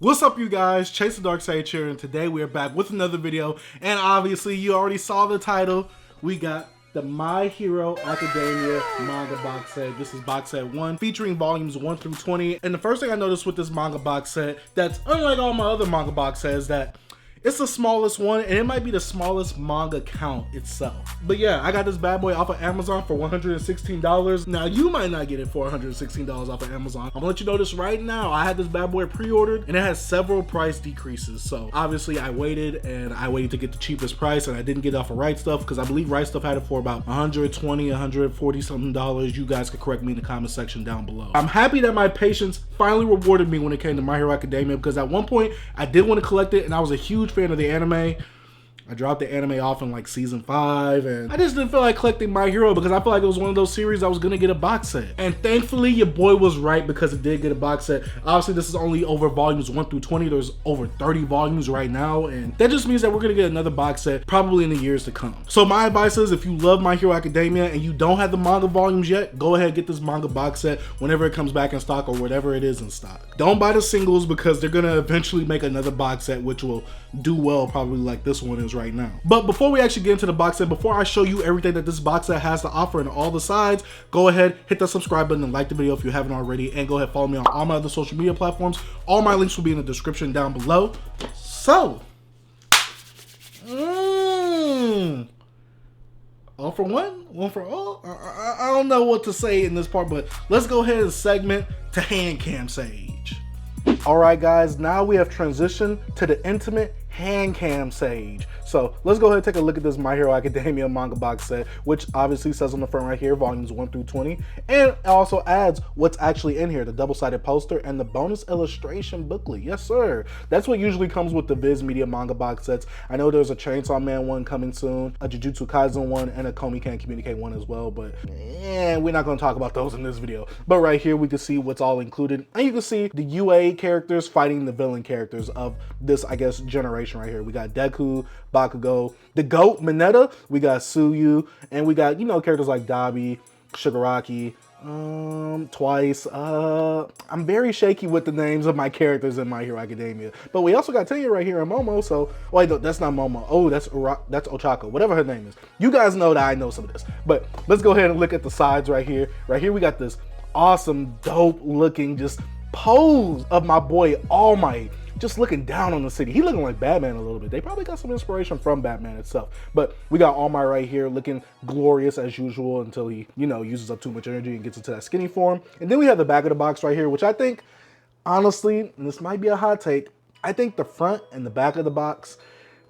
What's up, you guys? Chase the Dark Sage here, and today we are back with another video. And obviously, you already saw the title. We got the My Hero Academia manga box set. This is box set 1, featuring volumes 1 through 20. And the first thing I noticed with this manga box set, that's unlike all my other manga box sets, that it's the smallest one, and it might be the smallest manga count itself. But yeah, I got this bad boy off of Amazon for $116. Now, you might not get it for $116 off of Amazon. I'm gonna let you know this right now. I had this bad boy pre-ordered, and it has several price decreases. So obviously, I waited to get the cheapest price, and I didn't get it off of Right Stuff, because I believe Right Stuff had it for about $120, $140 something dollars. You guys could correct me in the comment section down below. I'm happy that my patience finally rewarded me when it came to My Hero Academia, because at one point, I did want to collect it, and I was a huge fan of the anime. I dropped the anime off in like season 5, and I just didn't feel like collecting My Hero because I feel like it was one of those series I was gonna get a box set. And thankfully, your boy was right, because it did get a box set. Obviously, this is only over volumes 1 through 20. There's over 30 volumes right now, and that just means that we're gonna get another box set probably in the years to come. So my advice is, if you love My Hero Academia and you don't have the manga volumes yet, go ahead and get this manga box set whenever it comes back in stock, or whatever it is in stock. Don't buy the singles, because they're gonna eventually make another box set which will do well, probably like this one is right now. But before we actually get into the box set, before I show you everything that this box set has to offer and all the sides, go ahead, hit that subscribe button and like the video if you haven't already, and go ahead, follow me on all my other social media platforms. All my links will be in the description down below. So, all for one, one for all. I don't know what to say in this part, but let's go ahead and segment to hand cam Sage. All right, guys, now we have transitioned to the intimate hand cam Sage. So let's go ahead and take a look at this My Hero Academia manga box set, which obviously says on the front right here, volumes 1 through 20, and it also adds what's actually in here, the double-sided poster and the bonus illustration booklet. Yes, sir. That's what usually comes with the Viz Media manga box sets. I know there's a Chainsaw Man one coming soon, a Jujutsu Kaisen one, and a Komi Can't Communicate one as well, but we're not going to talk about those in this video. But right here, we can see what's all included, and you can see the UA characters fighting the villain characters of this, I guess, generation right here. We got Deku, Bakugo, the GOAT, Mineta, we got Suyu, and we got, you know, characters like Dabi, Shigaraki, Twice. I'm very shaky with the names of my characters in My Hero Academia. But we also got Tenya right here and Momo, so, wait, no, that's not Momo. Oh, that's Ochako, whatever her name is. You guys know that I know some of this. But let's go ahead and look at the sides right here. Right here we got this awesome, dope looking just pose of my boy All Might, just looking down on the city. He looking like Batman a little bit. They probably got some inspiration from Batman itself. But we got All Might right here looking glorious as usual until he, you know, uses up too much energy and gets into that skinny form. And then we have the back of the box right here, which I think, honestly, and this might be a hot take, I think the front and the back of the box,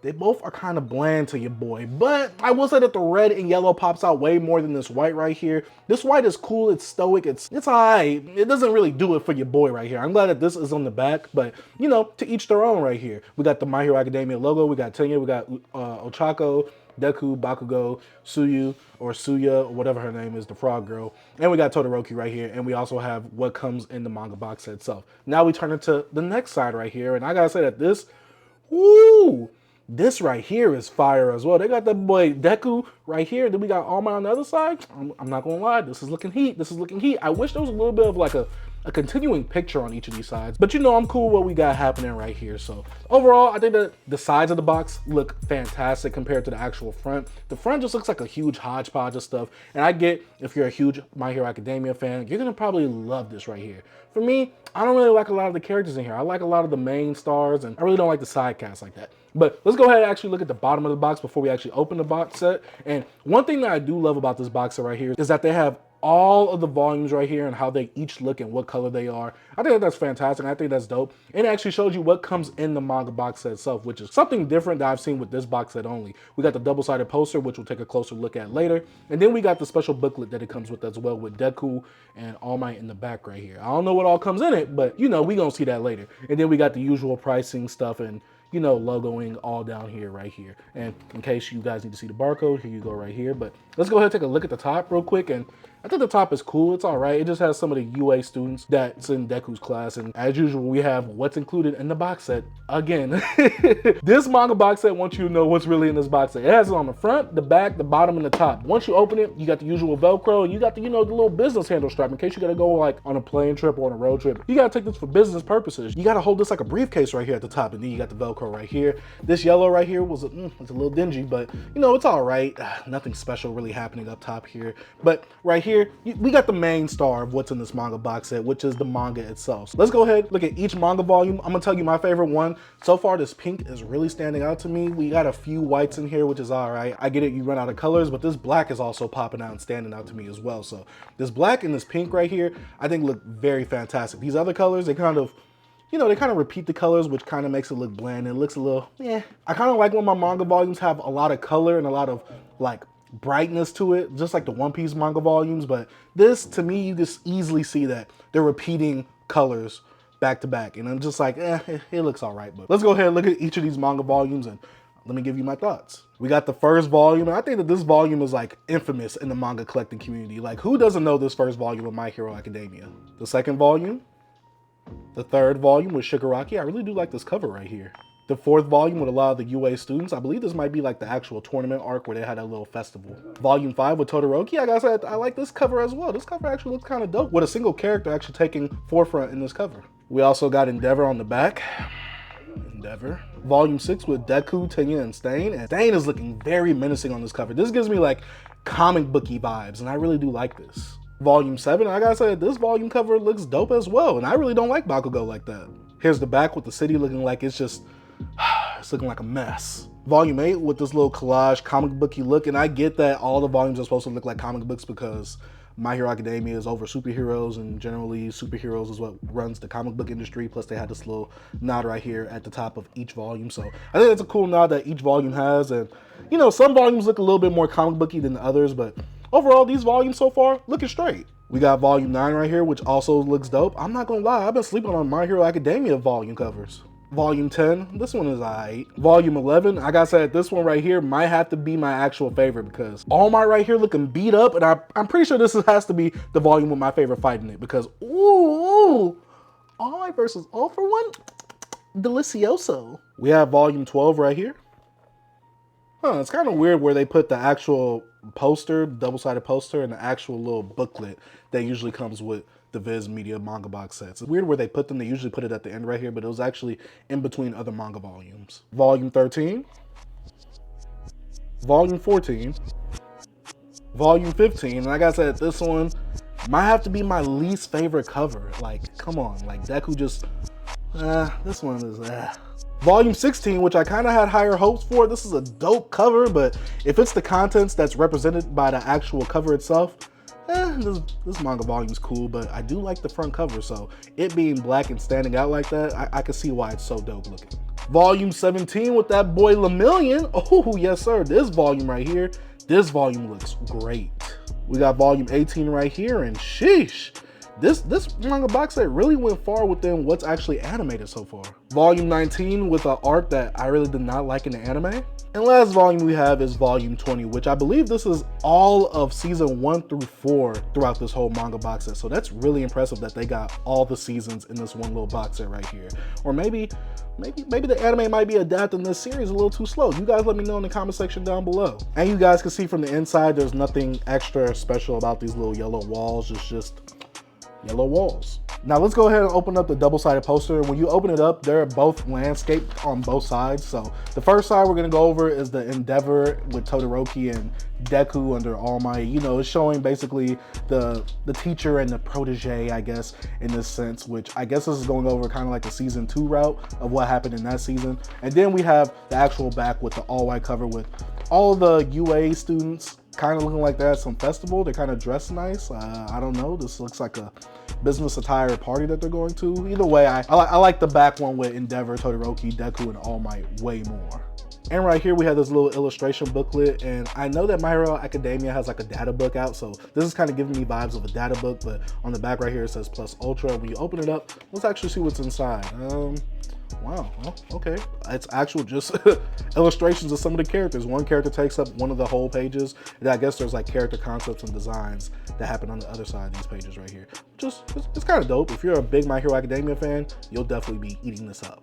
they both are kind of bland to your boy. But I will say that the red and yellow pops out way more than this white right here. This white is cool, it's stoic, it's alright. It doesn't really do it for your boy right here. I'm glad that this is on the back, but you know, to each their own right here. We got the My Hero Academia logo, we got Tenya, we got Ochako, Deku, Bakugo, Suyu, or Suya, or whatever her name is, the frog girl. And we got Todoroki right here, and we also have what comes in the manga box set itself. Now we turn into the next side right here, and I gotta say that this, woo! This right here is fire as well. They got that boy Deku right here. Then we got All Might on the other side. I'm not gonna lie, this is looking heat. This is looking heat. I wish there was a little bit of like a continuing picture on each of these sides. But you know, I'm cool with what we got happening right here. So overall, I think that the sides of the box look fantastic compared to the actual front. The front just looks like a huge hodgepodge of stuff. And I get, if you're a huge My Hero Academia fan, you're gonna probably love this right here. For me, I don't really like a lot of the characters in here. I like a lot of the main stars, and I really don't like the side casts like that. But let's go ahead and actually look at the bottom of the box before we actually open the box set. And one thing that I do love about this box set right here is that they have all of the volumes right here and how they each look and what color they are. I think that's fantastic. I think that's dope. And it actually shows you what comes in the manga box set itself, which is something different that I've seen with this box set only. We got the double-sided poster, which we'll take a closer look at later. And then we got the special booklet that it comes with as well, with Deku and All Might in the back right here. I don't know what all comes in it, but you know, we gonna see that later. And then we got the usual pricing stuff and, you know, logoing all down here right here. And in case you guys need to see the barcode, here you go right here. But let's go ahead and take a look at the top real quick. And I think the top is cool. It's all right. It just has some of the UA students that's in Deku's class. And as usual, we have what's included in the box set. Again, this manga box set wants you to know what's really in this box set. It has it on the front, the back, the bottom, and the top. Once you open it, you got the usual Velcro, and you got the, you know, the little business handle strap in case you gotta go like on a plane trip or on a road trip. You gotta take this for business purposes. You gotta hold this like a briefcase right here at the top, and then you got the Velcro right here. This yellow right here was it's a little dingy, but you know, it's all right. Nothing special really happening up top here. But right here, we got the main star of what's in this manga box set, which is the manga itself. So let's go ahead, look at each manga volume. I'm gonna tell you my favorite one. So far, this pink is really standing out to me. We got a few whites in here, which is all right. I get it, you run out of colors, but this black is also popping out and standing out to me as well. So this black and this pink right here, I think look very fantastic. These other colors, they kind of, you know, they kind of repeat the colors, which kind of makes it look bland. It looks a little, I kind of like when my manga volumes have a lot of color and a lot of like brightness to it, just like the One Piece manga volumes. But this, to me, you just easily see that they're repeating colors back to back. And I'm just like, it looks all right. But let's go ahead and look at each of these manga volumes and let me give you my thoughts. We got the first volume, and I think that this volume is like infamous in the manga collecting community. Like, who doesn't know this first volume of My Hero Academia? The second volume, the third volume with Shigaraki. I really do like this cover right here. The fourth volume with a lot of the UA students. I believe this might be like the actual tournament arc where they had a little festival. Volume 5 with Todoroki. Like I said, I like this cover as well. This cover actually looks kind of dope with a single character actually taking forefront in this cover. We also got Endeavor on the back. Endeavor. Volume 6 with Deku, Tenya, and Stain. And Stain is looking very menacing on this cover. This gives me like comic booky vibes, and I really do like this. Volume 7, like I said, this volume cover looks dope as well, and I really don't like Bakugo like that. Here's the back with the city looking like it's just, it's looking like a mess. Volume 8 with this little collage comic booky look, and I get that all the volumes are supposed to look like comic books because My Hero Academia is over superheroes, and generally superheroes is what runs the comic book industry. Plus they had this little nod right here at the top of each volume. So I think that's a cool nod that each volume has. And you know, some volumes look a little bit more comic booky than the others, but overall these volumes so far looking straight. We got volume 9 right here, which also looks dope. I'm not gonna lie, I've been sleeping on My Hero Academia volume covers. Volume 10, this one is alright. Volume 11, like I said, this one right here might have to be my actual favorite because All Might right here looking beat up, and I'm pretty sure this has to be the volume with my favorite fight in it because, ooh, All Might versus All For One, delicioso. We have volume 12 right here. It's kind of weird where they put the actual poster, double-sided poster, and the actual little booklet that usually comes with the Viz Media manga box sets. It's weird where they put them. They usually put it at the end right here, but it was actually in between other manga volumes. Volume 13, Volume 14, Volume 15. And like I said, this one might have to be my least favorite cover. Like, come on, like Deku just, this one is, Volume 16, which I kind of had higher hopes for. This is a dope cover, but if it's the contents that's represented by the actual cover itself, this manga volume's cool, but I do like the front cover, so it being black and standing out like that, I can see why it's so dope looking. Volume 17 with that boy Lemillion. Oh, yes, sir. This volume right here, this volume looks great. We got volume 18 right here, and sheesh. This manga box set really went far within what's actually animated so far. Volume 19 with an art that I really did not like in the anime. And last volume we have is volume 20, which I believe this is all of season 1 through 4 throughout this whole manga box set. So that's really impressive that they got all the seasons in this one little box set right here. Or maybe the anime might be adapting this series a little too slow. You guys let me know in the comment section down below. And you guys can see from the inside, there's nothing extra special about these little yellow walls. It's just yellow walls. Now let's go ahead and open up the double-sided poster. When you open it up, they're both landscape on both sides. So the first side we're gonna go over is the Endeavor with Todoroki and Deku under All Might. You know, it's showing basically the teacher and the protege, I guess, in this sense, which I guess this is going over kind of like the season 2 route of what happened in that season. And then we have the actual back with the all white cover with all the UA students kind of looking like they're at some festival. They're kind of dressed nice. I don't know. This looks like a business attire party that they're going to. Either way, I like the back one with Endeavor, Todoroki, Deku, and All Might way more. And right here we have this little illustration booklet, and I know that My Hero Academia has like a data book out, so this is kind of giving me vibes of a data book, but on the back right here it says Plus Ultra. When you open it up, let's actually see what's inside. Wow, well, okay. It's actual just illustrations of some of the characters. One character takes up one of the whole pages, and I guess there's like character concepts and designs that happen on the other side of these pages right here. Just, it's kind of dope. If you're a big My Hero Academia fan, you'll definitely be eating this up.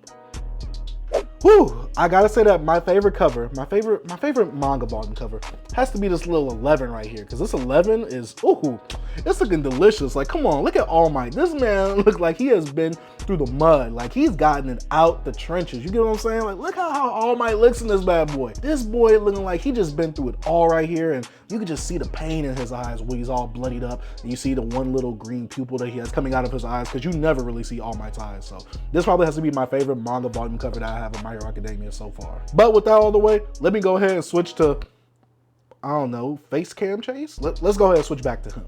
Whew, I gotta say that my favorite cover, my favorite manga volume cover has to be this little 11 right here, because this 11 is, ooh, it's looking delicious. Like, come on, look at All Might. This man looks like he has been through the mud. Like, he's gotten it out the trenches. You get what I'm saying? Like, look how All Might looks in this bad boy. This boy looking like he just been through it all right here, and you can just see the pain in his eyes when he's all bloodied up, and you see the one little green pupil that he has coming out of his eyes, because you never really see All Might's eyes. So this probably has to be my favorite manga volume cover that I have in My Hero Academia so far. But with that out of the way, let me go ahead and switch to, I don't know, face cam chase? Let's go ahead and switch back to him.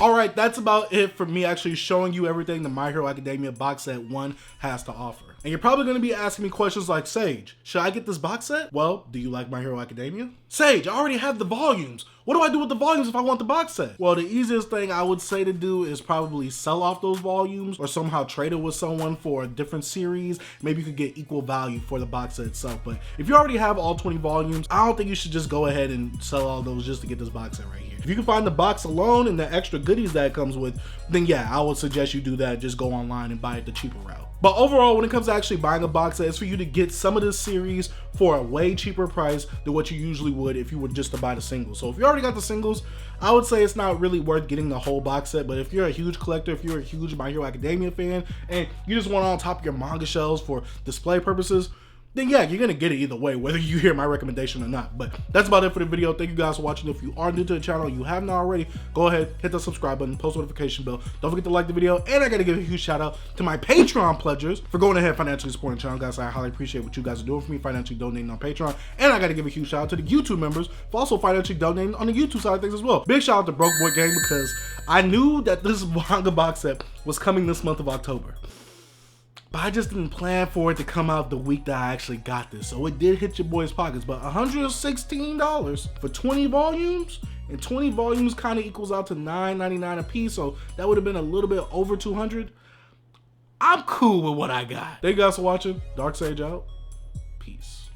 All right, that's about it for me actually showing you everything the My Hero Academia box set 1 has to offer. And you're probably gonna be asking me questions like, Sage, should I get this box set? Well, do you like My Hero Academia? Sage, I already have the volumes. What do I do with the volumes if I want the box set? Well, the easiest thing I would say to do is probably sell off those volumes or somehow trade it with someone for a different series. Maybe you could get equal value for the box set itself. But if you already have all 20 volumes, I don't think you should just go ahead and sell all those just to get this box set right here. If you can find the box alone and the extra goodies that it comes with, then yeah, I would suggest you do that. Just go online and buy it the cheaper route. But overall, when it comes to actually buying a box set, it's for you to get some of this series for a way cheaper price than what you usually would if you were just to buy the singles. So if you already got the singles, I would say it's not really worth getting the whole box set. But if you're a huge collector, if you're a huge My Hero Academia fan, and you just want it on top of your manga shelves for display purposes, then yeah, you're gonna get it either way, whether you hear my recommendation or not. But that's about it for the video. Thank you guys for watching. If you are new to the channel, you haven't already, go ahead, hit the subscribe button, post notification bell. Don't forget to like the video, and I gotta give a huge shout out to my Patreon pledgers for going ahead and financially supporting the channel, guys. I highly appreciate what you guys are doing for me, financially donating on Patreon. And I gotta give a huge shout out to the YouTube members for also financially donating on the YouTube side of things as well. Big shout out to Broke Boy Gang, because I knew that this manga box set was coming this month of October. But I just didn't plan for it to come out the week that I actually got this. So it did hit your boy's pockets. But $116 for 20 volumes? And 20 volumes kind of equals out to $9.99 a piece. So that would have been a little bit over $200. I'm cool with what I got. Thank you guys for watching. Dark Sage out. Peace.